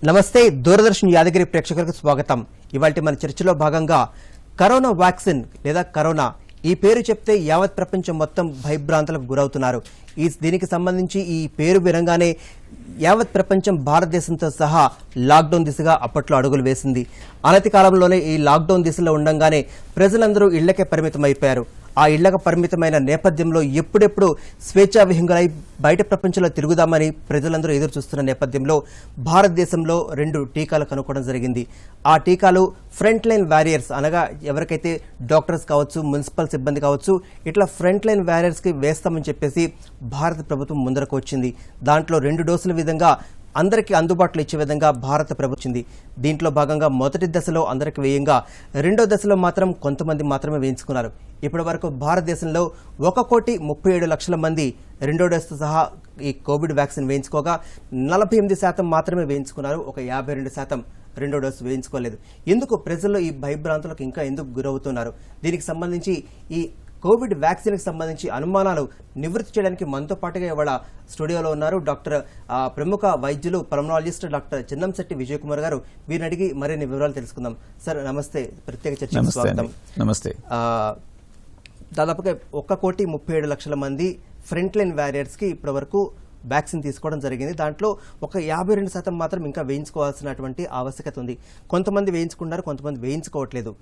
నమస్తే దూరదర్శన్ యాదగిరి ప్రేక్షకులకు స్వాగతం. ఇవాల్టి మన చర్చలో భాగంగా కరోనా వ్యాక్సిన్ లేదా కరోనా ఈ పేరు చెప్తే యావత్ ప్రపంచం మొత్తం భయభ్రాంతులకు గురవుతున్నారు. దీనికి సంబంధించి ఈ పేరు వినగానే యావత్ ప్రపంచం భారతదేశంతో సహా లాక్డౌన్ దిశగా అప్పట్లో అడుగులు వేసింది. అనతి కాలంలోనే ఈ లాక్డౌన్ దిశలో ఉండగానే ప్రజలందరూ ఇళ్లకే పరిమితమైపోయారు. ఆ ఇళ్లకు పరిమితమైన నేపథ్యంలో ఎప్పుడెప్పుడు స్వేచ్ఛా విహంగులై బయట ప్రపంచంలో తిరుగుదామని ప్రజలందరూ ఎదురు చూస్తున్న నేపథ్యంలో భారతదేశంలో 2 టీకాలు కనుక్కోవడం జరిగింది. ఆ టీకాలు ఫ్రంట్ లైన్ వారియర్స్ అనగా ఎవరికైతే డాక్టర్స్ కావచ్చు, మున్సిపల్ సిబ్బంది కావచ్చు, ఇట్లా ఫ్రంట్ లైన్ వారియర్స్కి వేస్తామని చెప్పేసి భారత ప్రభుత్వం ముందరకు వచ్చింది. దాంట్లో 2 డోసుల విధంగా అందరికీ అందుబాటులో ఇచ్చే విధంగా భారత ప్రభుత్వం. దీంట్లో భాగంగా మొదటి దశలో అందరికి వేయంగా రెండో దశలో మాత్రం కొంతమంది మాత్రమే వేయించుకున్నారు. ఇప్పటి వరకు భారతదేశంలో 1,37,00,000 మంది రెండో డోసు సహా ఈ కోవిడ్ వ్యాక్సిన్ వేయించుకోగా 48% మాత్రమే వేయించుకున్నారు. ఒక 52% రెండో డోసు వేయించుకోలేదు. ఎందుకు ప్రజల్లో ఈ భయభ్రాంతులకు ఇంకా ఎందుకు గురవుతున్నారు? దీనికి సంబంధించి ఈ కోవిడ్ వ్యాక్సిన్కి సంబంధించి అనుమానాలు నివృత్తి చేయడానికి మనతో పాటుగా ఇవాళ స్టూడియోలో ఉన్నారు డాక్టర్ ప్రముఖ వైద్యులు పల్మనాలజిస్ట్ డాక్టర్ చందంశెట్టి విజయ్ కుమార్ గారు. వీరిని అడిగి మరిన్ని వివరాలు తెలుసుకుందాం. సార్ నమస్తే, ప్రత్యేక చర్చకు స్వాగతం. నమస్తే. దాదాపుగా 1,37,00,000 మంది ఫ్రంట్ లైన్ వారియర్స్కి ఇప్పటి వరకు వ్యాక్సిన్ తీసుకోవడం జరిగింది. దాంట్లో ఒక 52% మాత్రం ఇంకా వేయించుకోవాల్సినటువంటి ఆవశ్యకత ఉంది. కొంతమంది వేయించుకున్నారు, కొంతమంది వేయించుకోవట్లేదు.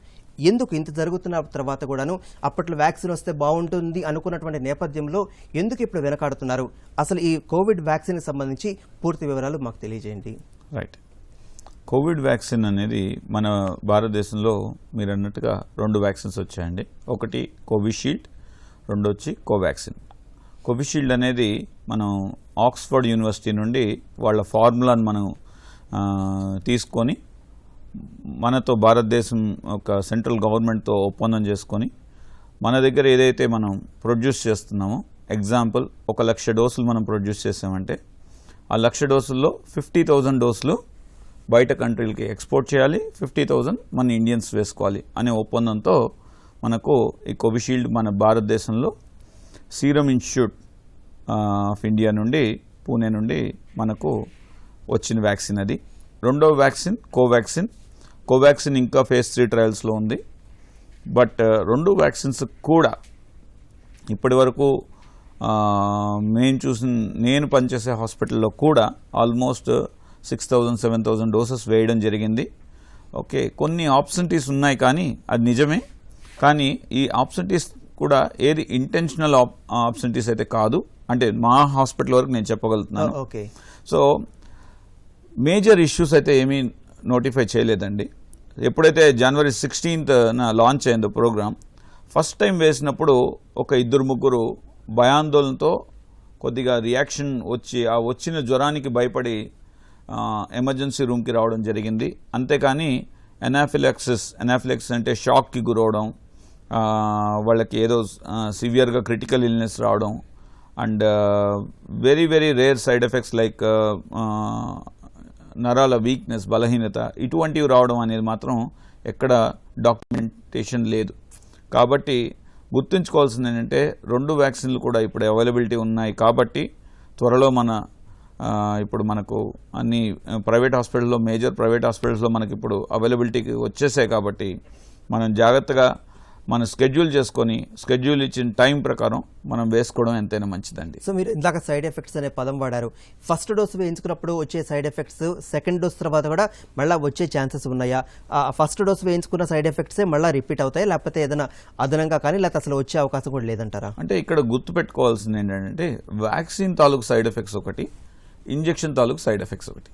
ఎందుకు ఇంత జరుగుతున్న తర్వాత కూడాను అప్పట్లో వ్యాక్సిన్ వస్తే బాగుంటుంది అనుకున్నటువంటి నేపథ్యంలో ఎందుకు ఇప్పుడు వెనకాడుతున్నారు? అసలు ఈ కోవిడ్ వ్యాక్సిన్కి సంబంధించి పూర్తి వివరాలు మాకు తెలియజేయండి. రైట్. కోవిడ్ వ్యాక్సిన్ అనేది మన భారతదేశంలో మీరు అన్నట్టుగా 2 వ్యాక్సిన్స్ వచ్చాయండి. ఒకటి కోవిషీల్డ్, రెండు వచ్చి కోవాక్సిన్. కోవిషీల్డ్ అనేది మనం ఆక్స్ఫర్డ్ యూనివర్సిటీ నుండి వాళ్ళ ఫార్ములాను మనం తీసుకొని మనతో భారతదేశం ఒక సెంట్రల్ గవర్నమెంట్తో ఒప్పందం చేసుకొని మన దగ్గర ఏదైతే మనం ప్రొడ్యూస్ చేస్తున్నామో, ఎగ్జాంపుల్ 1,00,000 డోసులు మనం ప్రొడ్యూస్ చేసామంటే ఆ 1,00,000 డోసుల్లో 50,000 డోసులు బయట కంట్రీలకి ఎక్స్పోర్ట్ చేయాలి, 50,000 మన ఇండియన్స్ వేసుకోవాలి అనే ఒప్పందంతో మనకు ఈ కోవిషీల్డ్ మన భారతదేశంలో సీరం ఇన్స్టిట్యూట్ ఆఫ్ ఇండియా నుండి, పూణే నుండి మనకు వచ్చిన వ్యాక్సిన్ అది. రెండవ వ్యాక్సిన్ కోవాక్సిన్. కోవాక్సిన్ ఇంకా ఫేజ్ 3 ట్రయల్స్లో ఉంది. బట్ 2 వ్యాక్సిన్స్ కూడా ఇప్పటి వరకు నేను పనిచేసే హాస్పిటల్లో కూడా ఆల్మోస్ట్ 6,000 - 7,000 డోసెస్ వేయడం జరిగింది. ఓకే, కొన్ని ఆబ్సెంటీస్ ఉన్నాయి, కానీ అది నిజమే. కానీ ఈ ఆబ్సెంటీస్ కూడా ఏది ఇంటెన్షనల్ ఆబ్సెంటీస్ అయితే కాదు, అంటే మా హాస్పిటల్ వరకు నేను చెప్పగలుగుతున్నాను. ఓకే, సో మేజర్ ఇష్యూస్ అయితే ఏమీ నోటిఫై చేయలేదండి. ఎప్పుడైతే జనవరి 16th లాంచ్ అయిందో ప్రోగ్రామ్, ఫస్ట్ టైం వేసినప్పుడు ఒక 2-3 భయాందోళనతో కొద్దిగా రియాక్షన్ వచ్చి ఆ వచ్చిన జ్వరానికి భయపడి ఎమర్జెన్సీ రూమ్కి రావడం జరిగింది. అంతేకాని ఎనాఫిలాక్సిస్ అంటే షాక్కి గురవడం, వాళ్ళకి ఏదో సివియర్గా క్రిటికల్ ఇల్నెస్ రావడం and very very rare side effects like నరాల వీక్నెస్, బలహీనత, ఇటువంటివి రావడం అనేది మాత్రం ఎక్కడ డాక్యుమెంటేషన్ లేదు. కాబట్టి గుర్తుంచుకోవాల్సింది ఏంటంటే 2 వ్యాక్సిన్లు కూడా ఇప్పుడు అవైలబిలిటీ ఉన్నాయి. కాబట్టి త్వరలో ఇప్పుడు మనకు అన్ని ప్రైవేట్ హాస్పిటల్లో, మేజర్ ప్రైవేట్ హాస్పిటల్స్లో మనకి ఇప్పుడు అవైలబిలిటీకి వచ్చేసాయి. కాబట్టి మనం జాగ్రత్తగా మనం స్కెడ్యూల్ చేసుకొని, స్కెడ్యూల్ ఇచ్చిన టైం ప్రకారం మనం వేసుకోవడం ఎంతైనా మంచిదండి. సో మీరు ఇందాక సైడ్ ఎఫెక్ట్స్ అనే పదం వాడారు. ఫస్ట్ డోస్ వేయించుకున్నప్పుడు వచ్చే సైడ్ ఎఫెక్ట్స్ సెకండ్ డోస్ తర్వాత కూడా మళ్ళీ వచ్చే ఛాన్సెస్ ఉన్నాయా? ఫస్ట్ డోస్ వేయించుకున్న సైడ్ ఎఫెక్ట్సే మళ్ళీ రిపీట్ అవుతాయి, లేకపోతే ఏదైనా అదనంగా కానీ లేకపోతే అసలు వచ్చే అవకాశం కూడా లేదంటారా? అంటే ఇక్కడ గుర్తుపెట్టుకోవాల్సింది ఏంటంటే వ్యాక్సిన్ తాలూకు సైడ్ ఎఫెక్ట్స్ ఒకటి, ఇంజెక్షన్ తాలూకు సైడ్ ఎఫెక్ట్స్ ఒకటి.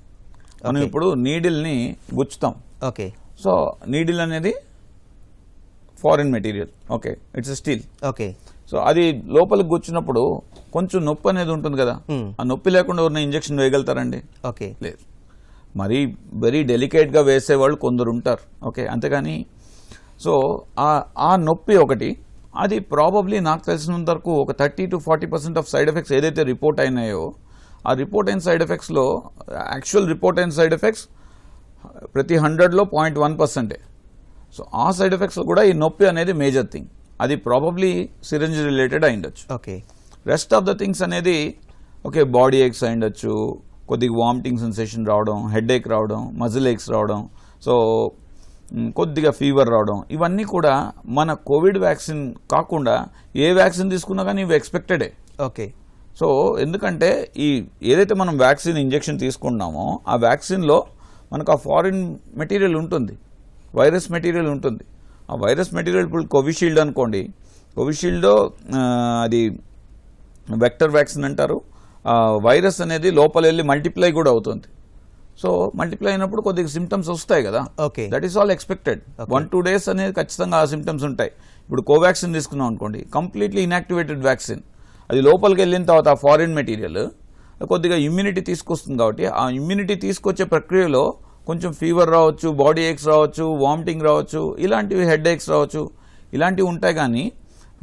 మనం ఇప్పుడు నీడిల్ని గుచ్చుతాం. ఓకే, సో నీడిల్ అనేది foreign material. Okay, it's steel. Okay, so అది లోపలికి గుచ్చినప్పుడు కొంచెం నొప్పి అనేది ఉంటుంది కదా. ఆ నొప్పి లేకుండా ఎవరైనా ఇంజెక్షన్ వేయగలుగుతారండి? ఓకే, లేదు. మరి వెరీ డెలికేట్గా వేసేవాళ్ళు కొందరు ఉంటారు. ఓకే, అంతేగాని సో ఆ నొప్పి ఒకటి, అది ప్రాబబ్లీ నాకు తెలిసినంత వరకు ఒక 30 to 40% ఆఫ్ సైడ్ ఎఫెక్ట్స్ ఏదైతే రిపోర్ట్ అయినాయో, ఆ రిపోర్ట్ అయిన సైడ్ ఎఫెక్ట్స్లో యాక్చువల్ రిపోర్ట్ అయిన సైడ్ ఎఫెక్ట్స్ ప్రతి 100లో 0.1%. సో ఆ సైడ్ ఎఫెక్ట్స్ కూడా ఈ నొప్పి అనేది మేజర్ థింగ్. అది ప్రాబబ్లీ సిరంజ్ రిలేటెడ్ అయి ఉండొచ్చు. Okay, rest of the things అనేది ఓకే బాడీ ఏక్స్ అయి ఉండొచ్చు, కొద్దిగా వామిటింగ్ సెన్సేషన్ రావడం, హెడేక్ రావడం, మజిల్ ఏక్స్ రావడం, సో కొద్దిగా ఫీవర్ రావడం, ఇవన్నీ కూడా మన కోవిడ్ వ్యాక్సిన్ కాకుండా ఏ వ్యాక్సిన్ తీసుకున్నా కానీ ఇవి ఎక్స్పెక్టెడే. ఓకే. సో ఎందుకంటే ఏదైతే మనం వ్యాక్సిన్ ఇంజెక్షన్ తీసుకుంటున్నామో ఆ వ్యాక్సిన్లో మనకు ఆ ఫారిన్ మెటీరియల్ ఉంటుంది, వైరస్ మెటీరియల్ ఉంటుంది. ఆ వైరస్ మెటీరియల్ ఇప్పుడు కోవిషీల్డ్ అనుకోండి, కోవిషీల్డ్ అది వెక్టర్ వ్యాక్సిన్ అంటారు. వైరస్ అనేది లోపల వెళ్ళి మల్టిప్లై కూడా అవుతుంది. సో మల్టిప్లై అయినప్పుడు కొద్దిగా సిమ్టమ్స్ వస్తాయి కదా, okay, that is all expected. 1-2 days అనేది ఖచ్చితంగా ఆ సిమ్టమ్స్ ఉంటాయి. ఇప్పుడు కోవాక్సిన్ తీసుకున్నాం అనుకోండి, కంప్లీట్లీ ఇన్యాక్టివేటెడ్ వ్యాక్సిన్, అది లోపలికి వెళ్ళిన తర్వాత ఆ ఫారిన్ మెటీరియల్ కొద్దిగా ఇమ్యూనిటీ తీసుకొస్తుంది. కాబట్టి ఆ ఇమ్యూనిటీ తీసుకొచ్చే ప్రక్రియలో కొంచెం ఫీవర్ రావచ్చు, బాడీ ఏక్స్ రావచ్చు, వామిటింగ్ రావచ్చు, ఇలాంటివి హెడ్ ఏక్స్ రావచ్చు, ఇలాంటివి ఉంటాయి. కానీ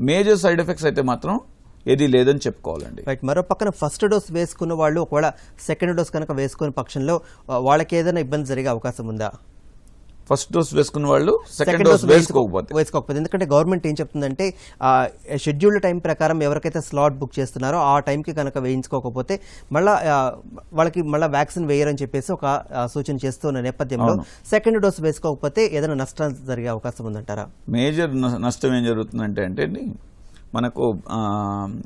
మేజర్ సైడ్ ఎఫెక్ట్స్ అయితే మాత్రం ఏది లేదని చెప్పుకోవాలండి. రైట్. మరో పక్కన ఫస్ట్ డోస్ వేసుకున్న వాళ్ళు ఒకవేళ సెకండ్ డోస్ కనుక వేసుకునే పక్షంలో వాళ్ళకి ఏదైనా ఇబ్బంది జరిగే అవకాశం ఉందా? ఫస్ట్ డోస్ వేసుకున్న వాళ్ళు సెకండ్ డోస్ వేసుకోకపోతే, ఎందుకంటే గవర్నమెంట్ ఏం చెప్తుందంటే షెడ్యూల్డ్ టైం ప్రకారం ఎవరికైతే స్లాట్ బుక్ చేస్తున్నారో ఆ టైంకి కనుక వేయించుకోకపోతే మళ్ళీ వాళ్ళకి మళ్ళీ వ్యాక్సిన్ వేయరని చెప్పేసి ఒక సూచన చేస్తున్న నేపథ్యంలో సెకండ్ డోస్ వేసుకోకపోతే ఏదైనా నష్టం జరిగే అవకాశం ఉందంటారా? మేజర్ నష్టం ఏం జరుగుతుందంటే మనకు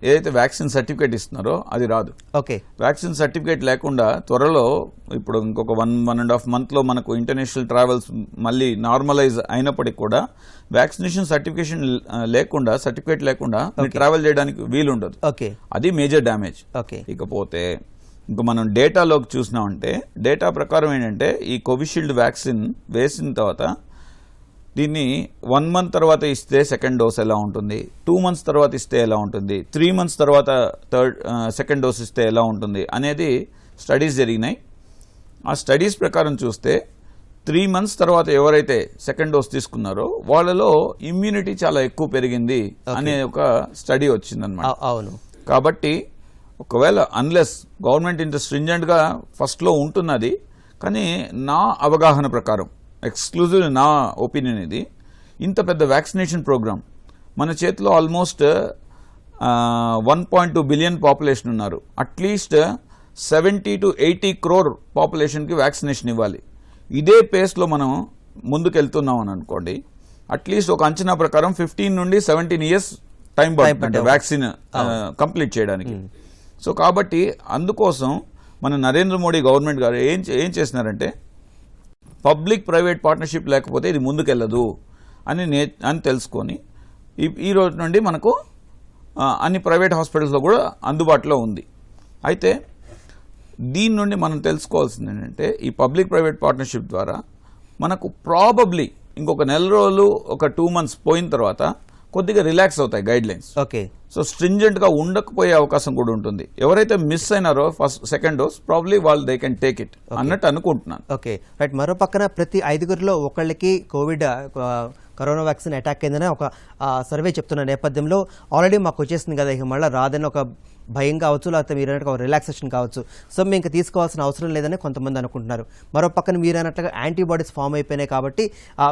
ఏదైతే వ్యాక్సిన్ సర్టిఫికేట్ ఇస్తున్నారో అది రాదు. ఓకే. వ్యాక్సిన్ సర్టిఫికేట్ లేకుండా త్వరలో ఇప్పుడు ఇంకొక 1.5 months మనకు ఇంటర్నేషనల్ ట్రావెల్స్ మళ్ళీ నార్మలైజ్ అయినప్పటికీ కూడా వ్యాక్సినేషన్ సర్టిఫికేట్ లేకుండా ట్రావెల్ చేయడానికి వీలుండదు. ఓకే. అది మేజర్ డ్యామేజ్. ఓకే. ఇకపోతే ఇంకా మనం డేటాలోకి చూసినామంటే డేటా ప్రకారం ఏంటంటే ఈ కోవిషీల్డ్ వ్యాక్సిన్ వేసిన తర్వాత దీన్ని 1 month తర్వాత ఇస్తే సెకండ్ డోస్ ఎలా ఉంటుంది, 2 months తర్వాత ఇస్తే ఎలా ఉంటుంది, 3 months తర్వాత సెకండ్ డోస్ ఇస్తే ఎలా ఉంటుంది అనేది స్టడీస్ జరిగినాయి. ఆ స్టడీస్ ప్రకారం చూస్తే 3 months తర్వాత ఎవరైతే సెకండ్ డోస్ తీసుకున్నారో వాళ్ళలో ఇమ్యూనిటీ చాలా ఎక్కువ పెరిగింది అనే ఒక స్టడీ వచ్చిందనమాట. అవును. కాబట్టి ఒకవేళ అన్లెస్ గవర్నమెంట్ ఇంత స్ట్రింజెంట్గా ఫస్ట్లో ఉంటున్నది, కానీ నా అవగాహన ప్రకారం ఎక్స్క్లూజివ్ నా ఒపీనియన్ ఇది, ఇంత పెద్ద వ్యాక్సినేషన్ ప్రోగ్రామ్ మన చేతిలో ఆల్మోస్ట్ 1.2 billion పాపులేషన్ ఉన్నారు. అట్లీస్ట్ 70 to 80 crore పాపులేషన్కి వ్యాక్సినేషన్ ఇవ్వాలి. ఇదే పేస్లో మనం ముందుకెళ్తున్నాం అని అనుకోండి, అట్లీస్ట్ ఒక అంచనా ప్రకారం 15 నుండి 17 years టైం పడుతుంది వ్యాక్సిన్ కంప్లీట్ చేయడానికి. సో కాబట్టి అందుకోసం మన నరేంద్ర మోడీ గవర్నమెంట్ గారు ఏం చేసినారంటే పబ్లిక్ ప్రైవేట్ పార్ట్నర్షిప్ లేకపోతే ఇది ముందుకెళ్ళదు అని తెలుసుకొని ఈ రోజు నుండి మనకు అన్ని ప్రైవేట్ హాస్పిటల్స్లో కూడా అందుబాటులో ఉంది. అయితే దీని నుండి మనం తెలుసుకోవాల్సింది ఏంటంటే ఈ పబ్లిక్ ప్రైవేట్ పార్ట్నర్షిప్ ద్వారా మనకు ప్రాబబ్లీ ఇంకొక నెల రోజులు ఒక 2 months పోయిన తర్వాత కొద్దిగా రిలాక్స్ అవుతాయి గైడ్ లైన్స్. ఓకే. సో స్ట్రింజెంట్గా ఉండకపోయే అవకాశం కూడా ఉంటుంది. ఎవరైతే మిస్ అయినారో సెకండ్ డోస్ ప్రాబ్లీ వాళ్ళు దే కెన్ టేక్ ఇట్ అన్నట్టు అనుకుంటున్నాను. ఓకే. రైట్. మరో పక్కన ప్రతి 5గురిలో ఒకళ్ళకి కరోనా వ్యాక్సిన్ అటాక్ అయిందని ఒక సర్వే చెప్తున్న నేపథ్యంలో ఆల్రెడీ మాకు వచ్చేసింది కదా, ఇక మళ్ళీ రాదని ఒక భయం కావచ్చు, లేకపోతే మీరు అన్నట్టుగా రిలాక్సేషన్ కావచ్చు, సో మేము ఇంకా తీసుకోవాల్సిన అవసరం లేదని కొంతమంది అనుకుంటున్నారు. మరో పక్కన మీరు అన్నట్లుగా యాంటీబాడీస్ ఫామ్ అయిపోయినాయి కాబట్టి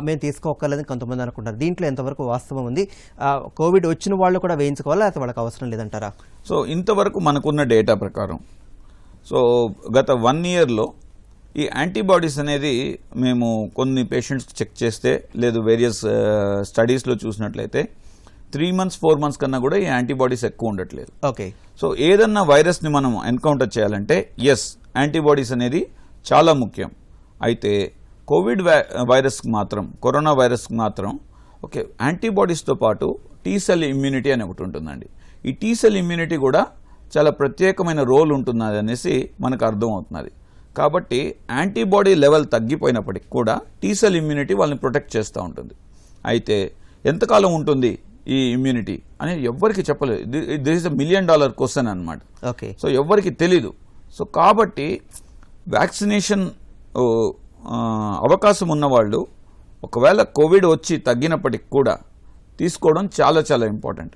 మేము తీసుకోకర్లేదని కొంతమంది అనుకుంటున్నారు. దీంట్లో ఎంతవరకు వాస్తవం ఉంది? కోవిడ్ వచ్చిన వాళ్ళు కూడా వేయించుకోవాలా, లేకపోతే వాళ్ళకి అవసరం లేదంటారా? సో ఇంతవరకు మనకున్న డేటా ప్రకారం సో గత 1 yearలో ఈ యాంటీబాడీస్ అనేది మేము కొన్ని పేషెంట్స్కి చెక్ చేస్తే లేదు వేరియస్ స్టడీస్లో చూసినట్లయితే 3 months 4 months కన్నా కూడా ఈ యాంటీబాడీస్ ఎక్కువ ఉండట్లేదు. ఓకే. సో ఏదన్నా వైరస్ని మనం ఎన్కౌంటర్ చేయాలంటే ఎస్ యాంటీబాడీస్ అనేది చాలా ముఖ్యం. అయితే కోవిడ్ వైరస్కి మాత్రం, కరోనా వైరస్కి మాత్రం ఓకే యాంటీబాడీస్తో పాటు టీ-సెల్ ఇమ్యూనిటీ అని ఒకటి ఉంటుందండి. ఈ టీ-సెల్ ఇమ్యూనిటీ కూడా చాలా ప్రత్యేకమైన రోల్ ఉంటున్నది అనేసి మనకు అర్థమవుతున్నది. కాబట్టి యాంటీబాడీ లెవెల్ తగ్గిపోయినప్పటికీ కూడా టీ-సెల్ ఇమ్యూనిటీ వాళ్ళని ప్రొటెక్ట్ చేస్తూ ఉంటుంది. అయితే ఎంతకాలం ఉంటుంది ఈ ఇమ్యూనిటీ అనేది ఎవ్వరికి చెప్పలేదు. దిస్ ఇస్ $1 million క్వశ్చన్ అనమాట. ఓకే. సో ఎవ్వరికి తెలీదు. సో కాబట్టి వ్యాక్సినేషన్ అవకాశం ఉన్నవాళ్ళు ఒకవేళ కోవిడ్ వచ్చి తగ్గినప్పటికి కూడా తీసుకోవడం చాలా చాలా ఇంపార్టెంట్.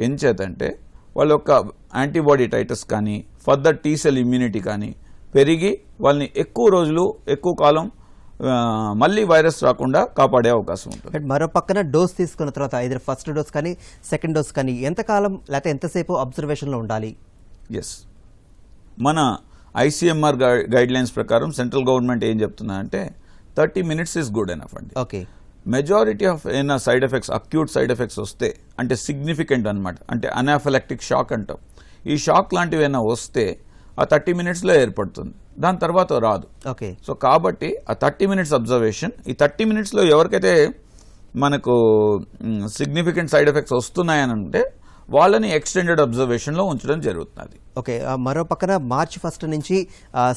ఎంచేతంటే వాళ్ళ యొక్క యాంటీబాడీ టైటస్ కానీ ఫర్దర్ టీ-సెల్ ఇమ్యూనిటీ కానీ పెరిగి వాళ్ళని ఎక్కువ రోజులు ఎక్కువ కాలం మళ్ళీ వైరస్ రాకుండా కాపాడే అవకాశం ఉంటుంది. మరో పక్కన డోస్ తీసుకున్న తర్వాత ఐదర్ ఫస్ట్ డోస్ కానీ సెకండ్ డోస్ కానీ ఎంతకాలం లేకపోతే ఎంతసేపు అబ్జర్వేషన్లో ఉండాలి? ఎస్, మన ఐసీఎంఆర్ గైడ్ లైన్స్ ప్రకారం సెంట్రల్ గవర్నమెంట్ ఏం చెప్తున్నా అంటే 30 minutes ఈజ్ గుడ్ ఎనఫ్ అండి. ఓకే. మెజారిటీ ఆఫ్ ఏమైనా side effects, acute side effects వస్తే అంటే సిగ్నిఫికెంట్ అనమాట, అంటే అనాఫిలాక్టిక్ షాక్ అంటాం. ఈ షాక్ లాంటివి ఏమైనా వస్తే ఆ 30 minutesలో ఏర్పడుతుంది, దాని తర్వాత రాదు. ఓకే. సో కాబట్టి ఆ 30 minutes అబ్జర్వేషన్, ఈ 30 minutesలో ఎవరికైతే మనకు సిగ్నిఫికెంట్ సైడ్ ఎఫెక్ట్స్ వస్తున్నాయని అంటే వాళ్ళని ఎక్స్టెండెడ్ అబ్జర్వేషన్లో ఉంచడం జరుగుతుంది. ఓకే. మరో పక్కన March 1 నుంచి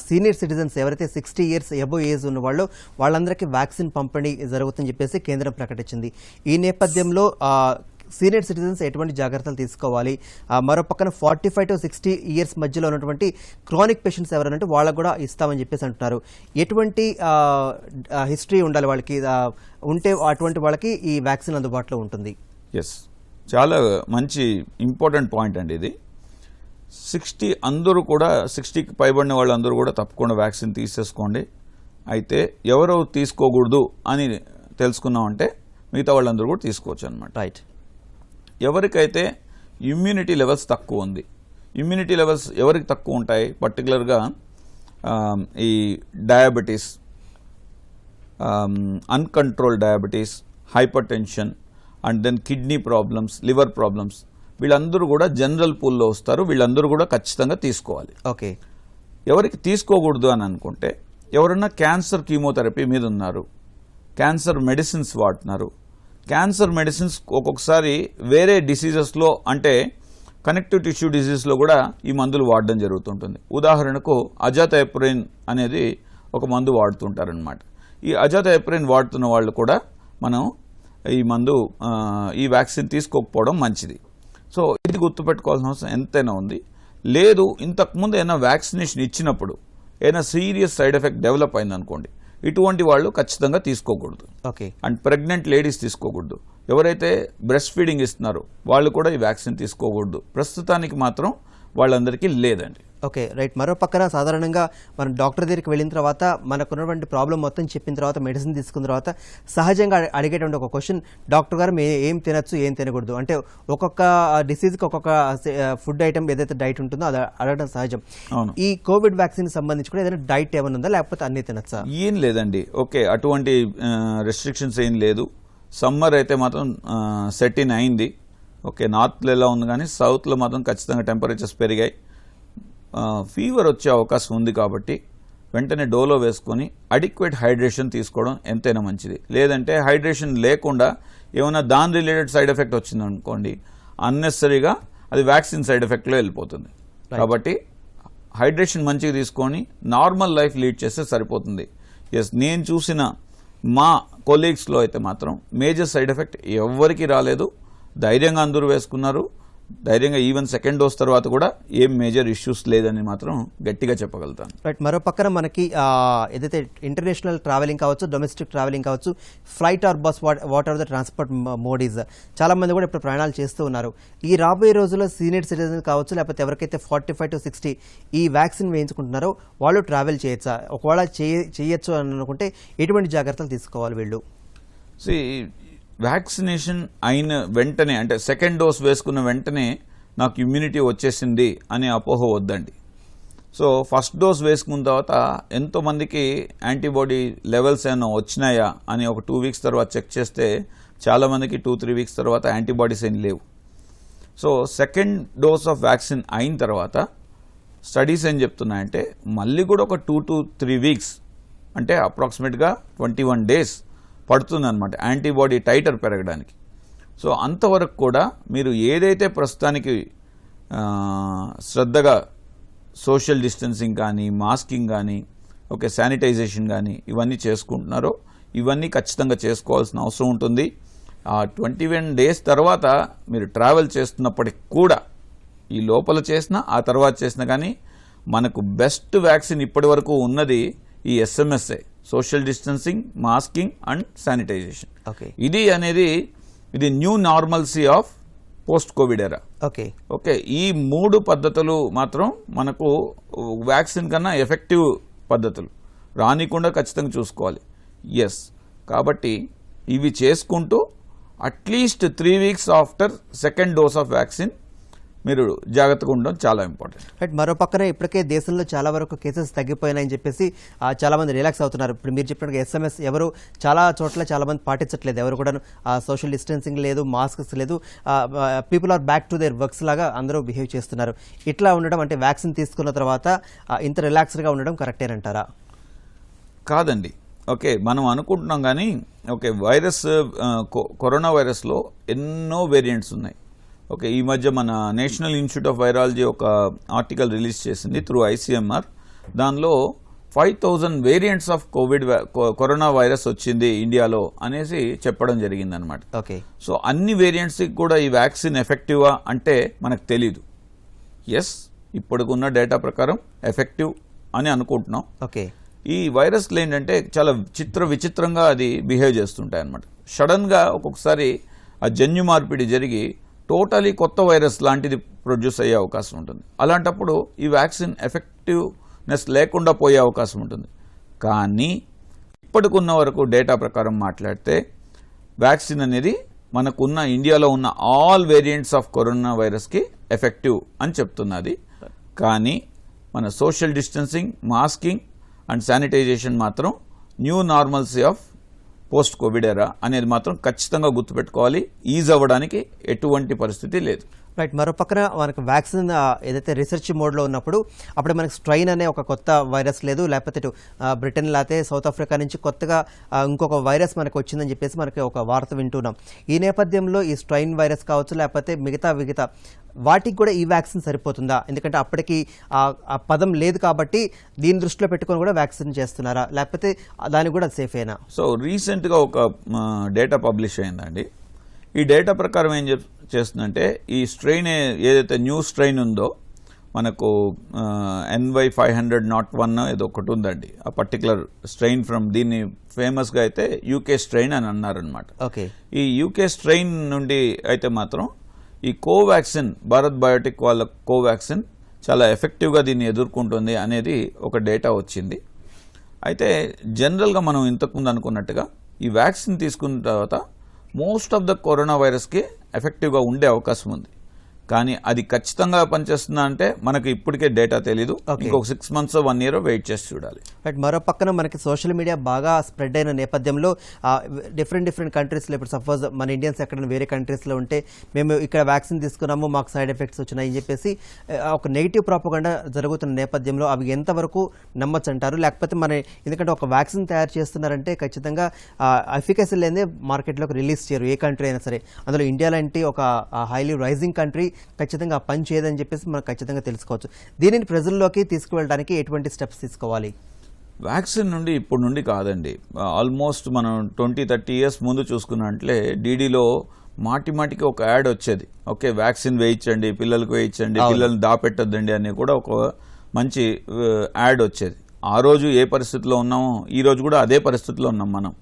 సీనియర్ సిటిజన్స్ ఎవరైతే 60 years అబోవ్ ఏజ్ ఉన్న వాళ్ళు వాళ్ళందరికీ వ్యాక్సిన్ పంపిణీ జరుగుతుందని చెప్పేసి కేంద్రం ప్రకటించింది. ఈ నేపథ్యంలో సీనియర్ సిటిజన్స్ ఎటువంటి జాగ్రత్తలు తీసుకోవాలి? మరో పక్కన 45 to 60 years మధ్యలో ఉన్నటువంటి క్రానిక్ పేషెంట్స్ ఎవరంటే వాళ్ళకు కూడా ఇస్తామని చెప్పేసి అంటున్నారు. ఎటువంటి హిస్టరీ ఉండాలి వాళ్ళకి, ఉంటే అటువంటి వాళ్ళకి ఈ వ్యాక్సిన్ అందుబాటులో ఉంటుంది? ఎస్, చాలా మంచి ఇంపార్టెంట్ పాయింట్ అండి ఇది. 60కి పైబడిన వాళ్ళందరూ కూడా తప్పకుండా వ్యాక్సిన్ తీసేసుకోండి. అయితే ఎవరు తీసుకోకూడదు అని తెలుసుకున్నామంటే మిగతా వాళ్ళందరూ కూడా తీసుకోవచ్చు అనమాట. రైట్. ఎవరికైతే ఇమ్యూనిటీ లెవెల్స్ తక్కువ ఉంది, ఇమ్యూనిటీ లెవెల్స్ ఎవరికి తక్కువ ఉంటాయి, పర్టికులర్గా ఈ diabetes, uncontrol diabetes, hyper tension and then kidney problems, liver problems, వీళ్ళందరూ కూడా జనరల్ పూల్లో వస్తారు. వీళ్ళందరూ కూడా ఖచ్చితంగా తీసుకోవాలి. ఓకే. ఎవరికి తీసుకోకూడదు అని అనుకుంటే ఎవరన్నా క్యాన్సర్ కీమోథెరపీ మీద ఉన్నారు, క్యాన్సర్ మెడిసిన్స్ వాడుతున్నారు. క్యాన్సర్ మెడిసిన్స్ ఒక్కొక్కసారి వేరే డిసీజెస్లో అంటే కనెక్టివ్ టిష్యూ డిసీజ్లో కూడా ఈ మందులు వాడడం జరుగుతుంటుంది. ఉదాహరణకు అజాథైప్రిన్ అనేది ఒక మందు వాడుతుంటారనమాట. ఈ అజాథైప్రిన్ వాడుతున్న వాళ్ళు కూడా మనం ఈ వ్యాక్సిన్ తీసుకోకపోవడం మంచిది. సో ఇది గుర్తుపెట్టుకోవాల్సిన అవసరం ఎంతైనా ఉంది. లేదు, ఇంతకుముందు ఏమైనా వ్యాక్సినేషన్ ఇచ్చినప్పుడు ఏదైనా సీరియస్ సైడ్ ఎఫెక్ట్ డెవలప్ అయిందనుకోండి, ఇటువంటి వాళ్ళు ఖచ్చితంగా తీసుకోకూడదు. ఓకే. అండ్ ప్రెగ్నెంట్ లేడీస్ తీసుకోకూడదు. ఎవరైతే బ్రెస్ట్ ఫీడింగ్ ఇస్తున్నారో వాళ్ళు కూడా ఈ వ్యాక్సిన్ తీసుకోకూడదు. ప్రస్తుతానికి మాత్రం వాళ్ళందరికీ లేదండి. ఓకే. రైట్. మరో పక్కన సాధారణంగా మనం డాక్టర్ దగ్గరికి వెళ్ళిన తర్వాత మనకున్నటువంటి ప్రాబ్లం మొత్తం చెప్పిన తర్వాత మెడిసిన్ తీసుకున్న తర్వాత సహజంగా అడిగేటువంటి ఒక క్వశ్చన్, డాక్టర్ గారు ఏం తినచ్చు, ఏం తినకూడదు అంటే ఒక్కొక్క డిసీజ్కి ఒక్కొక్క ఫుడ్ ఐటమ్ ఏదైతే డైట్ ఉంటుందో అది అడగడం సహజం. ఈ కోవిడ్ వ్యాక్సిన్ సంబంధించి కూడా ఏదైనా డైట్ ఏమైనా ఉందా, లేకపోతే అన్ని తినచ్చా? ఏం లేదండి. ఓకే, అటువంటి రెస్ట్రిక్షన్స్ ఏం లేదు. సమ్మర్ అయితే మాత్రం సెట్ ఇన్ అయింది. ఓకే, నార్త్లో ఎలా ఉంది కానీ సౌత్లో మాత్రం ఖచ్చితంగా టెంపరేచర్స్ పెరిగాయి. ఫీవర్ వచ్చే అవకాశం ఉంది కాబట్టి వెంటనే డోలో వేసుకొని అడిక్వేట్ హైడ్రేషన్ తీసుకోవడం ఎంతైనా మంచిది. లేదంటే హైడ్రేషన్ లేకుండా ఏమైనా దాని రిలేటెడ్ సైడ్ ఎఫెక్ట్ వచ్చిందనుకోండి, అన్నెసరీగా అది వ్యాక్సిన్ సైడ్ ఎఫెక్ట్లో వెళ్ళిపోతుంది. కాబట్టి హైడ్రేషన్ మంచిగా తీసుకొని నార్మల్ లైఫ్ లీడ్ చేస్తే సరిపోతుంది. ఎస్, నేను చూసిన మా కొలీగ్స్లో అయితే మాత్రం మేజర్ సైడ్ ఎఫెక్ట్ ఎవ్వరికీ రాలేదు. ధైర్యంగా అందరూ వేసుకున్నారు. ధైర్యంగా ఈవెన్ సెకండ్ డోస్ తర్వాత కూడా ఏం మేజర్ ఇష్యూస్ లేదని మాత్రం గట్టిగా చెప్పగలుగుతాను. రైట్. మరో పక్కన మనకి ఏదైతే ఇంటర్నేషనల్ ట్రావెలింగ్ కావచ్చు, డొమెస్టిక్ ట్రావెలింగ్ కావచ్చు, flight or bus, what are the transport modes, చాలా మంది కూడా ఇప్పుడు ప్రయాణాలు చేస్తూ ఉన్నారు. ఈ రాబోయే రోజుల్లో సీనియర్ సిటిజన్ కావచ్చు, లేకపోతే ఎవరికైతే 45 to 60 ఈ వ్యాక్సిన్ వేయించుకుంటున్నారో వాళ్ళు ట్రావెల్ చేయొచ్చా? ఒకవేళ చేయొచ్చు అని అనుకుంటే ఎటువంటి జాగ్రత్తలు తీసుకోవాలి వీళ్ళు? వ్యాక్సినేషన్ అయిన వెంటనే అంటే సెకండ్ డోస్ వేసుకున్న వెంటనే నాకు ఇమ్యూనిటీ వచ్చేసింది అనే అపోహ వద్దండి. సో ఫస్ట్ డోస్ వేసుకున్న తర్వాత ఎంతోమందికి యాంటీబాడీ లెవెల్స్ ఏమైనా వచ్చినాయా అని ఒక 2 weeks తర్వాత చెక్ చేస్తే చాలామందికి 2-3 weeks తర్వాత యాంటీబాడీస్ ఏం లేవు. So second dose of vaccine అయిన తర్వాత స్టడీస్ ఏం చెప్తున్నాయంటే మళ్ళీ కూడా ఒక 2 to 3 weeks అంటే అప్రాక్సిమేట్గా 21 days పడుతుందన్నమాట యాంటీబాడీ టైటర్ పెరగడానికి. సో అంతవరకు కూడా మీరు ఏదైతే ప్రస్తుతానికి శ్రద్ధగా సోషల్ డిస్టెన్సింగ్ కానీ, మాస్కింగ్ కానీ, ఓకే, శానిటైజేషన్ కానీ ఇవన్నీ చేసుకుంటున్నారో ఇవన్నీ ఖచ్చితంగా చేసుకోవాల్సిన అవసరం ఉంటుంది. 21 days తర్వాత మీరు ట్రావెల్ చేస్తున్నప్పటికి కూడా ఈ లోపల చేసినా ఆ తర్వాత చేసినా కానీ మనకు బెస్ట్ వ్యాక్సిన్ ఇప్పటి వరకు ఉన్నది ఈ SMSA, social distancing, masking and sanitization. ఇది new normalcy of post Covid era. Okay, ఈ 3 పద్ధతులు మాత్రం మనకు వ్యాక్సిన్ కన్నా ఎఫెక్టివ్ పద్ధతులు, రానికుండా ఖచ్చితంగా చూసుకోవాలి. ఎస్, కాబట్టి ఇవి చేసుకుంటూ at least 3 weeks after second dose of vaccine మీరు జాగ్రత్తగా ఉండడం చాలా ఇంపార్టెంట్. రైట్. మరో పక్కన ఇప్పటికే దేశంలో చాలా వరకు కేసెస్ తగ్గిపోయినాయని చెప్పేసి చాలా మంది రిలాక్స్ అవుతున్నారు. ఇప్పుడు మీరు చెప్పినట్టుగా SMS ఎవరు చాలా చోట్ల చాలా మంది పాటించట్లేదు, ఎవరు కూడా సోషల్ డిస్టెన్సింగ్ లేదు, మాస్క్స్ లేదు, people are back to their works లాగా అందరూ బిహేవ్ చేస్తున్నారు. ఇట్లా ఉండడం అంటే వ్యాక్సిన్ తీసుకున్న తర్వాత ఇంత రిలాక్స్డ్గా ఉండడం కరెక్టేనంటారా? కాదండి. ఓకే, మనం అనుకుంటున్నాం కానీ ఓకే, వైరస్ కరోనా వైరస్లో ఎన్నో వేరియంట్స్ ఉన్నాయి. ఓకే, ఈ మధ్య మన నేషనల్ ఇన్స్టిట్యూట్ ఆఫ్ వైరాలజీ ఒక ఆర్టికల్ రిలీజ్ చేసింది త్రూ ICMR. దానిలో 5000 వేరియంట్స్ ఆఫ్ కరోనా వైరస్ వచ్చింది ఇండియాలో అనేసి చెప్పడం జరిగిందనమాట. ఓకే, సో అన్ని వేరియంట్స్కి కూడా ఈ వ్యాక్సిన్ ఎఫెక్టివా అంటే మనకు తెలీదు. ఎస్, ఇప్పటికున్న డేటా ప్రకారం ఎఫెక్టివ్ అని అనుకుంటున్నాం. ఓకే, ఈ వైరస్లు ఏంటంటే చాలా విచిత్రంగా అది బిహేవ్ చేస్తుంటాయి అన్నమాట. సడన్గా ఒక్కొక్కసారి ఆ జన్యు మార్పిడి జరిగి టోటలీ కొత్త వైరస్ లాంటిది ప్రొడ్యూస్ అయ్యే అవకాశం ఉంటుంది. అలాంటప్పుడు ఈ వ్యాక్సిన్ ఎఫెక్టివ్నెస్ లేకుండా పోయే అవకాశం ఉంటుంది. కానీ ఇప్పటికున్న వరకు డేటా ప్రకారం మాట్లాడితే వ్యాక్సిన్ అనేది మనకున్న ఇండియాలో ఉన్న ఆల్ వేరియంట్స్ ఆఫ్ కరోనా వైరస్కి ఎఫెక్టివ్ అని చెప్తున్నది. కానీ మన social distancing, masking and sanitization మాత్రం new normalcy of post Covid era అనేది మాత్రం ఖచ్చితంగా గుర్తుపెట్టుకోవాలి. ఈజ్ అవ్వడానికి ఎటువంటి పరిస్థితి లేదు. రైట్. మరో పక్కన మనకు వ్యాక్సిన్ ఏదైతే రీసెర్చ్ మోడ్లో ఉన్నప్పుడు అప్పుడు మనకు స్ట్రెయిన్ అనే ఒక కొత్త వైరస్ లేదు, లేకపోతే ఇటు బ్రిటన్ లేకపోతే సౌత్ ఆఫ్రికా నుంచి కొత్తగా ఇంకొక వైరస్ మనకు వచ్చిందని చెప్పేసి మనకి ఒక వార్త వింటున్నాం. ఈ నేపథ్యంలో ఈ స్ట్రెయిన్ వైరస్ కావచ్చు, లేకపోతే మిగతా వాటికి కూడా ఈ వ్యాక్సిన్ సరిపోతుందా? ఎందుకంటే అప్పటికి ఆ పదం లేదు కాబట్టి దీని దృష్టిలో పెట్టుకొని కూడా వ్యాక్సిన్ చేస్తున్నారా, లేకపోతే దానికి కూడా సేఫేనా? సో రీసెంట్గా ఒక డేటా పబ్లిష్ అయిందండి. ఈ డేటా ప్రకారం ఏం చేస్తుందంటే ఈ స్ట్రెయిన్ ఏదైతే న్యూ స్ట్రెయిన్ ఉందో మనకు NY500.1 ఏదో ఒకటి ఉందండి. ఆ పర్టికులర్ స్ట్రెయిన్ ఫ్రమ్ దీన్ని ఫేమస్గా అయితే UK స్ట్రెయిన్ అని అన్నారనమాట. ఓకే, ఈ UK స్ట్రెయిన్ నుండి అయితే మాత్రం ఈ కోవాక్సిన్, భారత్ బయోటెక్ వాళ్ళ కోవాక్సిన్ చాలా ఎఫెక్టివ్గా దీన్ని ఎదుర్కొంటుంది అనేది ఒక డేటా వచ్చింది. అయితే జనరల్గా మనం ఇంతకుముందు అనుకున్నట్టుగా ఈ వ్యాక్సిన్ తీసుకున్న తర్వాత మోస్ట్ ఆఫ్ ద కరోనా వైరస్కి ఎఫెక్టివ్గా ఉండే అవకాశం ఉంది. కానీ అది ఖచ్చితంగా పనిచేస్తుందా అంటే మనకి ఇప్పటికే డేటా తెలీదు. ఇంకొక 6 months 1 year వెయిట్ చేసి చూడాలి. బట్ మరో పక్కన మనకి సోషల్ మీడియా బాగా స్ప్రెడ్ అయిన నేపథ్యంలో డిఫరెంట్ కంట్రీస్లో ఇప్పుడు సపోజ్ మన ఇండియన్స్ ఎక్కడైనా వేరే కంట్రీస్లో ఉంటే మేము ఇక్కడ వ్యాక్సిన్ తీసుకున్నాము, మాకు సైడ్ ఎఫెక్ట్స్ వచ్చినాయి అని చెప్పేసి ఒక నెగిటివ్ ప్రాపగండా జరుగుతున్న నేపథ్యంలో అవి ఎంతవరకు నమ్మచ్చు అంటారు? లేకపోతే ఎందుకంటే ఒక వ్యాక్సిన్ తయారు చేస్తున్నారంటే ఖచ్చితంగా ఎఫికసీ లేదే మార్కెట్లోకి రిలీజ్ చేయరు ఏ కంట్రీ అయినా సరే. అందులో ఇండియా లాంటి ఒక హైలీ రైజింగ్ కంట్రీ ఖచ్చితంగా పని చేయదని చెప్పేసి మనం ఖచ్చితంగా తెలుసుకోవచ్చు. దీనిని ప్రజల్లోకి తీసుకువెళ్ళడానికి ఎటువంటి స్టెప్స్ తీసుకోవాలి? వ్యాక్సిన్ నుండి ఇప్పుడు నుండి కాదండి, ఆల్మోస్ట్ మనం 20-30 years ముందు చూసుకున్నట్లే డీడీలో మాటికి ఒక యాడ్ వచ్చేది. ఓకే, వ్యాక్సిన్ వేయించండి, పిల్లలకు వేయించండి, పిల్లల్ని దాపెట్టద్దండి అని కూడా ఒక మంచి యాడ్ వచ్చేది. ఆ రోజు ఏ పరిస్థితిలో ఉన్నామో ఈ రోజు కూడా అదే పరిస్థితిలో ఉన్నాం మనం.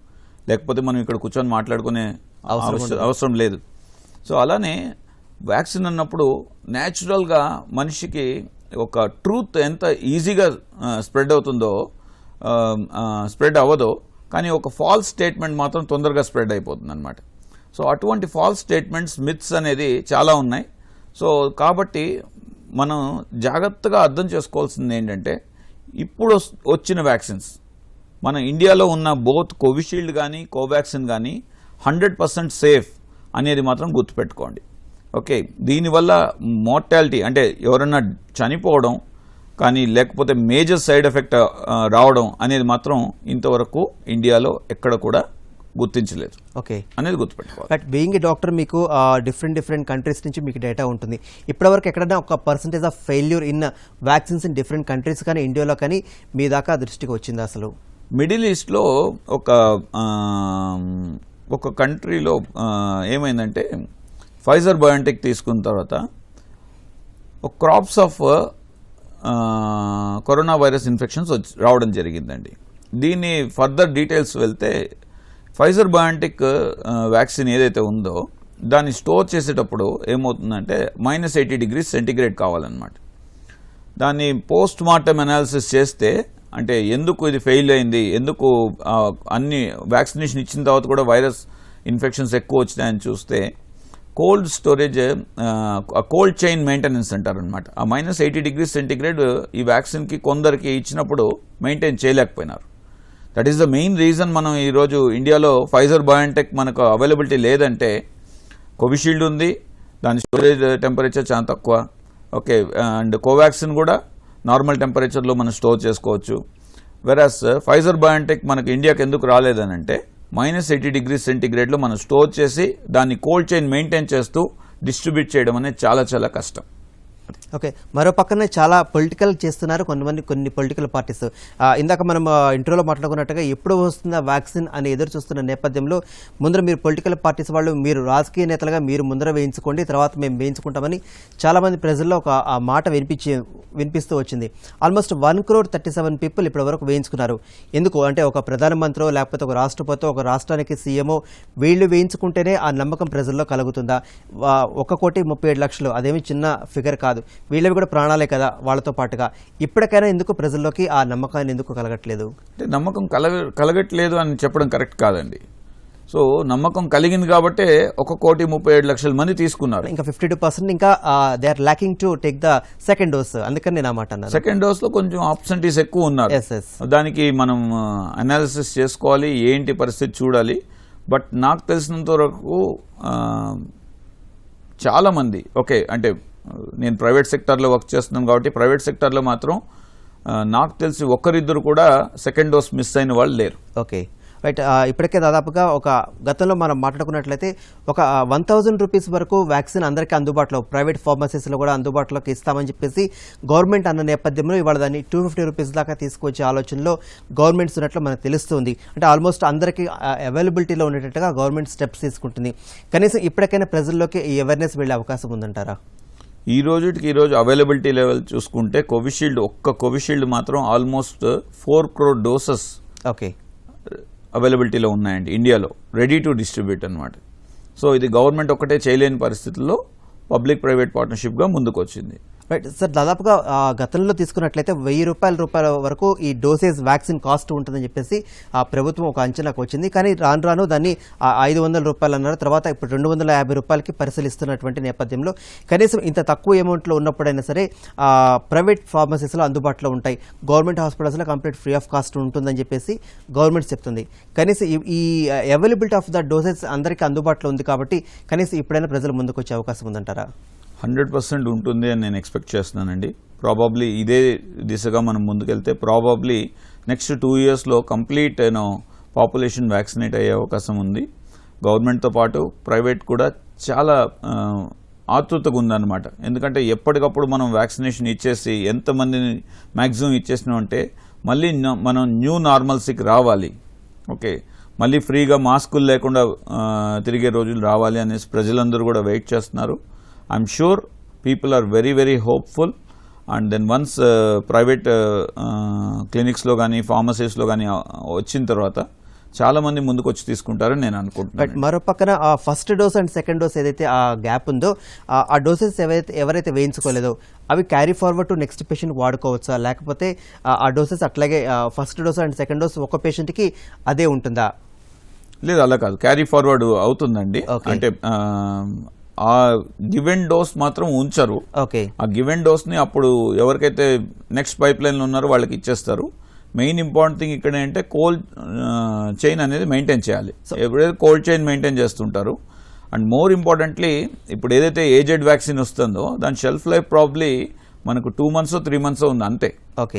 లేకపోతే మనం ఇక్కడ కూర్చొని మాట్లాడుకునే అవసరం లేదు. సో అలానే వ్యాక్సిన్ అన్నప్పుడు న్యాచురల్గా మనిషికి ఒక ట్రూత్ ఎంత ఈజీగా స్ప్రెడ్ అవ్వదో, కానీ ఒక ఫాల్స్ స్టేట్మెంట్ మాత్రం తొందరగా స్ప్రెడ్ అయిపోతుంది అనమాట. సో అటువంటి ఫాల్స్ స్టేట్మెంట్స్, మిత్స్ అనేది చాలా ఉన్నాయి. సో కాబట్టి మనం జాగ్రత్తగా అర్థం చేసుకోవాల్సింది ఏంటంటే ఇప్పుడు వచ్చిన వ్యాక్సిన్స్ మన ఇండియాలో ఉన్న బోత్ కోవిషీల్డ్ కానీ కోవాక్సిన్ కానీ 100% సేఫ్ అనేది మాత్రం గుర్తుపెట్టుకోండి. ఓకే, దీనివల్ల మోర్టాలిటీ అంటే ఎవరన్నా చనిపోవడం కానీ లేకపోతే మేజర్ సైడ్ ఎఫెక్ట్ రావడం అనేది మాత్రం ఇంతవరకు ఇండియాలో ఎక్కడ కూడా గుర్తించలేదు. ఓకే అనేది గుర్తుపెట్టుకోవాలి. బట్ బీయింగ్ ఏ డాక్టర్ మీకు డిఫరెంట్ కంట్రీస్ నుంచి మీకు డేటా ఉంటుంది. ఇప్పటివరకు ఎక్కడైనా ఒక percentage of failure in vaccines in different countries కానీ ఇండియాలో కానీ మీ దాకా దృష్టికి వచ్చింది? అసలు మిడిల్ ఈస్ట్లో ఒక కంట్రీలో ఏమైందంటే ఫైజర్ బయోటెక్ తీసుకున్న తర్వాత ఒక crops of corona virus infections రావడం జరిగిందండి. దీన్ని ఫర్దర్ డీటెయిల్స్ వెళ్తే ఫైజర్ బయోటెక్ వ్యాక్సిన్ ఏదైతే ఉందో దాన్ని స్టోర్ చేసేటప్పుడు ఏమవుతుందంటే -80°C కావాలన్నమాట. దాన్ని పోస్ట్ మార్టం అనాలిసిస్ చేస్తే అంటే ఎందుకు ఇది ఫెయిల్ అయింది, ఎందుకు అన్ని వ్యాక్సినేషన్ ఇచ్చిన తర్వాత కూడా వైరస్ ఇన్ఫెక్షన్స్ ఎక్కువ వచ్చినాయని చూస్తే cold storage, cold chain maintenance అంటారు అనమాట. ఆ -80°C ఈ వ్యాక్సిన్కి కొందరికి ఇచ్చినప్పుడు మెయింటైన్ చేయలేకపోయినారు. That is the main reason మనం ఈరోజు ఇండియాలో ఫైజర్ బయోఎన్టెక్ మనకు అవైలబిలిటీ లేదంటే, కోవిషీల్డ్ ఉంది, దాని స్టోరేజ్ టెంపరేచర్ చాలా తక్కువ. ఓకే, అండ్ కోవాక్సిన్ కూడా నార్మల్ టెంపరేచర్లో మనం స్టోర్ చేసుకోవచ్చు. వెరాస్ ఫైజర్ బయోఎన్టెక్ మనకు ఇండియాకి ఎందుకు రాలేదనంటే, -80°C మనం స్టోర్ చేసి దాన్ని కోల్డ్ చైన్ మెయింటైన్ చేస్తూ డిస్ట్రిబ్యూట్ చేయడం అనేది చాలా చాలా కష్టం. ఓకే, మరో పక్కనే చాలా పొలిటికల్ చేస్తున్నారు కొన్ని పొలిటికల్ పార్టీస్. ఇందాక మనం ఇంట్రోలో మాట్లాడుకున్నట్టుగా ఎప్పుడు వస్తుందా వ్యాక్సిన్ అని ఎదురు చూస్తున్న నేపథ్యంలో ముందర మీరు పొలిటికల్ పార్టీస్ వాళ్ళు, మీరు రాజకీయ నేతలుగా మీరు ముందర వేయించుకోండి, తర్వాత మేము వేయించుకుంటామని చాలామంది ప్రజల్లో ఒక ఆ మాట వినిపిస్తూ వచ్చింది. ఆల్మోస్ట్ 1,37 people ఇప్పటి వరకు వేయించుకున్నారు. ఎందుకు అంటే ఒక ప్రధానమంత్రి లేకపోతే ఒక రాష్ట్రపతి, ఒక రాష్ట్రానికి సీఎంఓ వీళ్ళు వేయించుకుంటేనే ఆ నమ్మకం ప్రజల్లో కలుగుతుందా? 1,37,00,000 అదేమి చిన్న ఫిగర్ కాదు, వీళ్ళవి కూడా ప్రాణాలే కదా వాళ్ళతో పాటుగా. ఇప్పటికైనా ఎందుకు ప్రజల్లోకి ఆ నమ్మకాన్ని ఎందుకు కలగట్లేదు? అంటే నమ్మకం కలగట్లేదు అని చెప్పడం కరెక్ట్ కాదండి. సో నమ్మకం కలిగింది కాబట్టే 1,37,00,000 మంది తీసుకున్నారు. ఇంకా 52% ఇంకా they are lacking to take the second dose. అందుకని నేను ఆ మాట అన్నాను. సెకండ్ డోస్ లో కొంచెం ఆబ్సెంటీస్ ఎక్కువ ఉన్నారు. దానికి మనం అనాలిసిస్ చేసుకోవాలి, ఏంటి పరిస్థితి చూడాలి. బట్ నాకు తెలిసినంత వరకు చాలా మంది, ఓకే అంటే నేను ప్రైవేట్ సెక్టార్లో వర్క్ చేస్తున్నాను కాబట్టి ప్రైవేట్ సెక్టార్లో మాత్రం నాకు తెలిసి ఒక్కరిద్దరు కూడా సెకండ్ డోస్ మిస్ అయిన వాళ్ళు లేరు. Okay, right. ఇప్పటికే దాదాపుగా ఒక గతంలో మనం మాట్లాడుకున్నట్లయితే ఒక 1,000 రూపీస్ వరకు వ్యాక్సిన్ అందరికీ అందుబాటులో, ప్రైవేట్ ఫార్మసీస్లో కూడా అందుబాటులోకి ఇస్తామని చెప్పేసి గవర్నమెంట్ అన్న నేపథ్యంలో ఇవాళ దాన్ని 250 రూపీస్ దాకా తీసుకొచ్చే ఆలోచనలో గవర్నమెంట్స్ ఉన్నట్లు మనకు తెలుస్తుంది. అంటే ఆల్మోస్ట్ అందరికీ అవైలబిలిటీలో ఉండేటట్టుగా గవర్నమెంట్ స్టెప్స్ తీసుకుంటుంది. కనీసం ఇప్పటికైనా ప్రజల్లోకి ఈ అవేర్నెస్ వెళ్ళే అవకాశం ఉందంటారా? ఈ రోజు అవైలబిలిటీ లెవెల్ చూసుకుంటే కోవిషీల్డ్ మాత్రం ఆల్మోస్ట్ 4 crore డోసెస్ ఓకే అవైలబిలిటీలో ఉన్నాయండి ఇండియాలో, రెడీ టు డిస్ట్రిబ్యూట్ అనమాట. సో ఇది గవర్నమెంట్ ఒక్కటే చేయలేని పరిస్థితుల్లో పబ్లిక్ ప్రైవేట్ పార్ట్నర్షిప్గా ముందుకు వచ్చింది. రైట్ సార్, దాదాపుగా గతంలో తీసుకున్నట్లయితే ₹1,000 వరకు ఈ డోసేజ్ వ్యాక్సిన్ కాస్ట్ ఉంటుందని చెప్పేసి ఆ ప్రభుత్వం ఒక అంచనాకు వచ్చింది. కానీ రాను దాన్ని ₹500 అన్నారు. తర్వాత ఇప్పుడు ₹250 పరిశీలిస్తున్నటువంటి నేపథ్యంలో కనీసం ఇంత తక్కువ అమౌంట్లో ఉన్నప్పుడైనా సరే ప్రైవేట్ ఫార్మసీస్లో అందుబాటులో ఉంటాయి, గవర్నమెంట్ హాస్పిటల్స్లో కంప్లీట్ ఫ్రీ ఆఫ్ కాస్ట్ ఉంటుందని చెప్పేసి గవర్నమెంట్ చెప్తుంది. కనీసం ఈ అవైలబిలిటీ ఆఫ్ ద డోసేజ్ అందరికీ అందుబాటులో ఉంది కాబట్టి కనీసం ఇప్పుడైనా ప్రజలు ముందుకు వచ్చే అవకాశం ఉందంటారా? 100% ఉంటుంది అని నేను ఎక్స్పెక్ట్ చేస్తున్నానండి. ప్రాబబ్లీ ఇదే దిశగా మనం ముందుకెళ్తే ప్రాబబ్లీ నెక్స్ట్ 2 yearsలో కంప్లీట్ పాపులేషన్ వ్యాక్సినేట్ అయ్యే అవకాశం ఉంది. గవర్నమెంట్తో పాటు ప్రైవేట్ కూడా చాలా ఆతృతగా ఉందన్నమాట. ఎందుకంటే ఎప్పటికప్పుడు మనం వ్యాక్సినేషన్ ఇచ్చేసి ఎంతమందిని మ్యాక్సిమం ఇచ్చేసినామంటే మళ్ళీ మనం న్యూ నార్మల్సీకి రావాలి. ఓకే, మళ్ళీ ఫ్రీగా మాస్కులు లేకుండా తిరిగే రోజులు రావాలి అనేసి ప్రజలందరూ కూడా వెయిట్ చేస్తున్నారు. I'm sure people are very, very hopeful, and then once private clinicsలో కానీ ఫార్మసీస్లో కానీ వచ్చిన తర్వాత చాలా మంది ముందుకు వచ్చి తీసుకుంటారని నేను అనుకుంటున్నాను. మరో పక్కన ఆ first dose and second dose ఏదైతే ఆ గ్యాప్ ఉందో ఆ డోసెస్ ఎవరైతే వేయించుకోలేదో అవి carry forward to next patient వాడుకోవచ్చా, లేకపోతే ఆ డోసెస్ అట్లాగే first dose and second dose ఒక పేషెంట్కి అదే ఉంటుందా? లేదు, అలా కాదు, క్యారీ ఫార్వర్డ్ అవుతుందండి. అంటే ఆ గివెన్ డోస్ మాత్రం ఉంచరు. ఓకే, ఆ గివెన్ డోస్ ని అప్పుడు ఎవరికైతే నెక్స్ట్ పైప్ లైన్ లో ఉన్నారో వాళ్ళకి ఇచ్చేస్తారు. మెయిన్ ఇంపార్టెంట్ థింగ్ ఇక్కడ ఏంటంటే కోల్డ్ చైన్ అనేది మెయింటైన్ చేయాలి. ఎప్పుడైతే కోల్డ్ చైన్ మెయింటైన్ చేస్తుంటారు, అండ్ మోర్ ఇంపార్టెంట్లీ ఇప్పుడు ఏదైతే ఏజెడ్ వ్యాక్సిన్ వస్తుందో దాని షెల్ఫ్ లైఫ్ ప్రాబ్లీ మనకు 2 months 3 months ఉంది అంతే,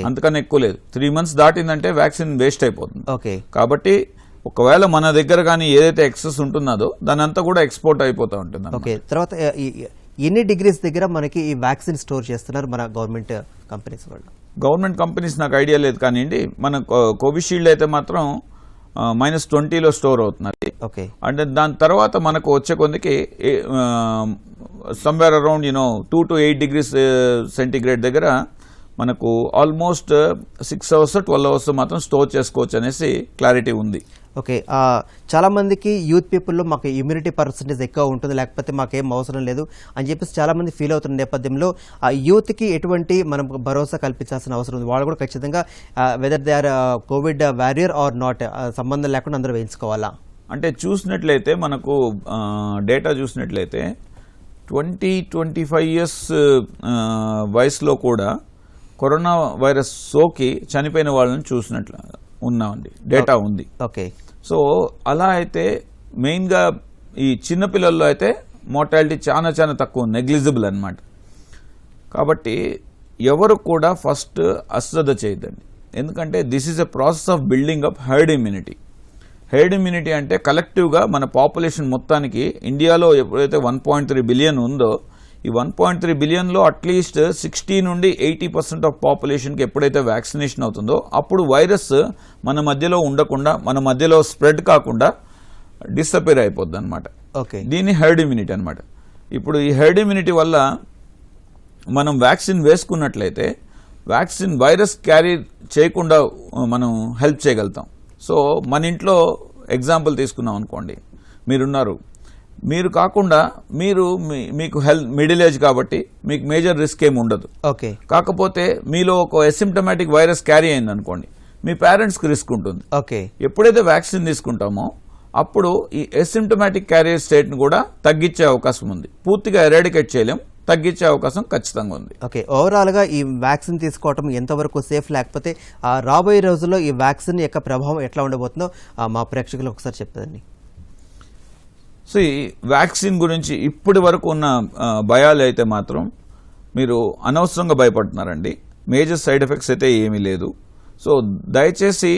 అంతకన్నా ఎక్కువ లేదు. 3 months దాటిందంటే వ్యాక్సిన్ వేస్ట్ అయిపోతుంది. కాబట్టి ఒకవేళ మన దగ్గర కానీ ఏదైతే ఎక్సెస్ ఉంటున్నదో దాని అంతా కూడా ఎక్స్పోర్ట్ అయిపోతూ ఉంటుంది. ఓకే, తర్వాత ఎన్ని డిగ్రీస్ దగ్గర మనకి ఈ వ్యాక్సిన్ స్టోర్ చేస్తున్నారు మన గవర్నమెంట్ కంపెనీస్ వాళ్ళు? గవర్నమెంట్ కంపెనీస్ నాకు ఐడియా లేదు కానివ్వండి, మన కోవిషీల్డ్ అయితే మాత్రం -20లో స్టోర్ అవుతున్నది. ఓకే, అంటే దాని తర్వాత మనకు వచ్చే కొందికి somewhere around 2 to 8 degrees centigrade దగ్గర మనకు ఆల్మోస్ట్ 6 hours 12 hours మాత్రం స్టోర్ చేసుకోవచ్చు అనేసి క్లారిటీ ఉంది. ఓకే, చాలా మందికి యూత్ పీపుల్లో మాకు ఇమ్యూనిటీ పర్సెంటేజ్ ఎక్కువ ఉంటుంది, లేకపోతే మాకేం అవసరం లేదు అని చెప్పేసి చాలా మంది ఫీల్ అవుతున్న నేపథ్యంలో ఆ యూత్కి ఎటువంటి మనం భరోసా కల్పించాల్సిన అవసరం ఉంది? వాళ్ళు కూడా ఖచ్చితంగా whether they are covid warrior or not సంబంధం లేకుండా అందరూ వేయించుకోవాలా? అంటే చూసినట్లయితే మనకు డేటా చూసినట్లయితే 20-25 ఇయర్స్ వయసులో కూడా కరోనా వైరస్ సోకి చనిపోయిన వాళ్ళని చూసినట్లు ఉన్నామండి, డేటా ఉంది. ఓకే. సో అలా అయితే మెయిన్గా ఈ చిన్నపిల్లల్లో అయితే మోర్టాలిటీ చాలా చాలా తక్కువ, నెగ్లిజిబుల్ అన్నమాట. కాబట్టి ఎవరు కూడా ఫస్ట్ అశ్రద్ధ చేయద్దండి, ఎందుకంటే this is a process of building up heard immunity. Heard immunity అంటే కలెక్టివ్గా మన పాపులేషన్ మొత్తానికి ఇండియాలో ఎప్పుడైతే 1.3 బిలియన్ ఉందో, ఈ 1.3 బిలియన్లో అట్లీస్ట్ 60 నుండి 80% ఆఫ్ పాపులేషన్కి ఎప్పుడైతే వ్యాక్సినేషన్ అవుతుందో అప్పుడు వైరస్ మన మధ్యలో ఉండకుండా, మన మధ్యలో స్ప్రెడ్ కాకుండా డిసపేర్ అయిపోద్ది అనమాట. ఓకే. దీన్ని హెర్డ్ ఇమ్యూనిటీ అనమాట. ఇప్పుడు ఈ హెర్డ్ ఇమ్యూనిటీ వల్ల మనం వ్యాక్సిన్ వేసుకున్నట్లయితే వ్యాక్సిన్ వైరస్ క్యారీ చేయకుండా మనం హెల్ప్ చేయగలుగుతాం. సో మన ఇంట్లో ఎగ్జాంపుల్ తీసుకున్నాం అనుకోండి, మీరున్నారు, మీరు కాకుండా మీకు మిడిల్ ఏజ్ కాబట్టి మీకు మేజర్ రిస్క్ ఏమి ఉండదు. ఓకే. కాకపోతే మీలో ఒక ఎసిమ్టమాటిక్ వైరస్ క్యారీ అయింది అనుకోండి, మీ పేరెంట్స్కి రిస్క్ ఉంటుంది. ఓకే. ఎప్పుడైతే వ్యాక్సిన్ తీసుకుంటామో అప్పుడు ఈ ఎసిమ్టమాటిక్ క్యారియర్ స్టేట్ని కూడా తగ్గించే అవకాశం ఉంది. పూర్తిగా ఎరాడికేట్ చేయలేం, తగ్గించే అవకాశం ఖచ్చితంగా ఉంది. ఓకే. ఓవరాల్గా ఈ వ్యాక్సిన్ తీసుకోవటం ఎంతవరకు సేఫ్, లేకపోతే రాబోయే రోజుల్లో ఈ వ్యాక్సిన్ యొక్క ప్రభావం ఎట్లా ఉండబోతుందో మా ప్రేక్షకులు ఒకసారి చెప్తారండి. సో ఈ వ్యాక్సిన్ గురించి ఇప్పటి వరకు ఉన్న భయాలు అయితే మాత్రం మీరు అనవసరంగా భయపడుతున్నారండి. మేజర్ సైడ్ ఎఫెక్ట్స్ అయితే ఏమీ లేదు. సో దయచేసి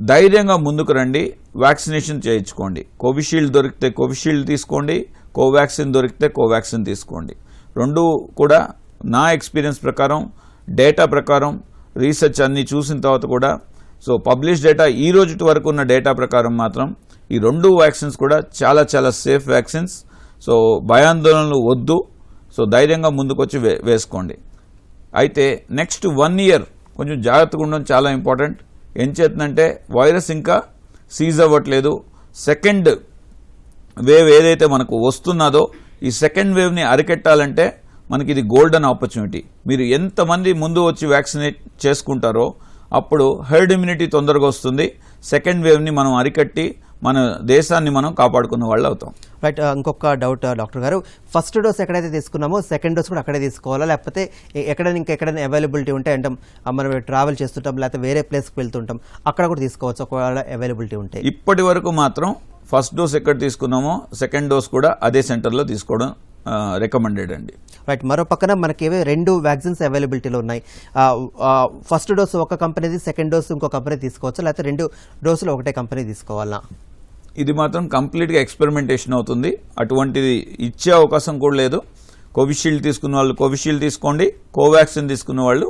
ధైర్యంగా ముందుకు రండి, వ్యాక్సినేషన్ చేయించుకోండి. కోవిషీల్డ్ దొరికితే కోవిషీల్డ్ తీసుకోండి, కోవాక్సిన్ దొరికితే కోవాక్సిన్ తీసుకోండి. రెండు కూడా నా ఎక్స్పీరియన్స్ ప్రకారం, డేటా ప్రకారం, రీసెర్చ్ అన్ని చూసిన తర్వాత కూడా, సో పబ్లిష్ డేటా ఈ రోజు వరకు ఉన్న డేటా ప్రకారం మాత్రం ఈ రెండు వ్యాక్సిన్స్ కూడా చాలా చాలా సేఫ్ వ్యాక్సిన్స్. సో భయాందోళనలు వద్దు. సో ధైర్యంగా ముందుకొచ్చి వేసుకోండి. అయితే నెక్స్ట్ 1 year కొంచెం జాగ్రత్తగా ఉండడం చాలా ఇంపార్టెంట్. ఏం చేస్తుందంటే వైరస్ ఇంకా సీజ్ అవ్వట్లేదు. సెకండ్ వేవ్ ఏదైతే మనకు వస్తున్నదో ఈ సెకండ్ వేవ్ని అరికెట్టాలంటే మనకి ఇది గోల్డెన్ ఆపర్చునిటీ. మీరు ఎంతమంది ముందు వచ్చి వ్యాక్సినేట్ చేసుకుంటారో అప్పుడు హెర్డ్ ఇమ్యూనిటీ తొందరగా వస్తుంది. సెకండ్ వేవ్ని మనం అరికట్టి మన దేశాన్ని మనం కాపాడుకున్న వాళ్ళు అవుతాం. రైట్. ఇంకొక డౌట్ డాక్టర్ గారు, ఫస్ట్ డోస్ ఎక్కడైతే తీసుకున్నామో సెకండ్ డోస్ కూడా అక్కడే తీసుకోవాలా, లేకపోతే ఇంకెక్కడైనా అవైలబిలిటీ ఉంటే, అంటే మనం ట్రావెల్ చేస్తుంటాం లేకపోతే వేరే ప్లేస్కి వెళ్తుంటాం, అక్కడ కూడా తీసుకోవచ్చు ఒకవేళ అవైలబిలిటీ ఉంటే? ఇప్పటి వరకు మాత్రం ఫస్ట్ డోస్ ఎక్కడ తీసుకున్నామో సెకండ్ డోస్ కూడా అదే సెంటర్లో తీసుకోవడం రికమెండెడ్ అండి. రైట్. మరో పక్కన మనకి 2 వ్యాక్సిన్స్ అవైలబిలిటీలో ఉన్నాయి. ఫస్ట్ డోస్ ఒక కంపెనీది, సెకండ్ డోస్ ఇంకో కంపెనీ తీసుకోవచ్చు, లేకపోతే 2 డోసులు ఒకటే కంపెనీ తీసుకోవాలా? ఇది మాత్రం కంప్లీట్గా ఎక్స్పెరిమెంటేషన్ అవుతుంది. అటువంటిది ఇచ్చే అవకాశం కూడా లేదు. కోవిషీల్డ్ తీసుకున్న వాళ్ళు కోవిషీల్డ్ తీసుకోండి, కోవాక్సిన్ తీసుకున్న వాళ్ళు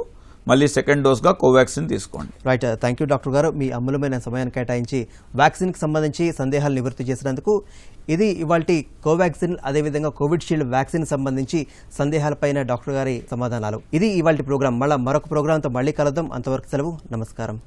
మళ్ళీ సెకండ్ డోస్గా కోవాక్సిన్ తీసుకోండి. రైట్. థ్యాంక్ యూ డాక్టర్ గారు, మీ అమూల్యమైన సమయాన్ని కేటాయించి వ్యాక్సిన్కి సంబంధించి సందేహాలు నివృత్తి చేసినందుకు. ఇది ఇవాల్టి కోవాక్సిన్ అదేవిధంగా కోవిషీల్డ్ వ్యాక్సిన్ సంబంధించి సందేహాలపైన డాక్టర్ గారి సమాధానాలు. ఇది ఇవాల్టి ప్రోగ్రాం. మరొక ప్రోగ్రాంతో మళ్ళీ కలుద్దాం. అంతవరకు సెలవు. నమస్కారం.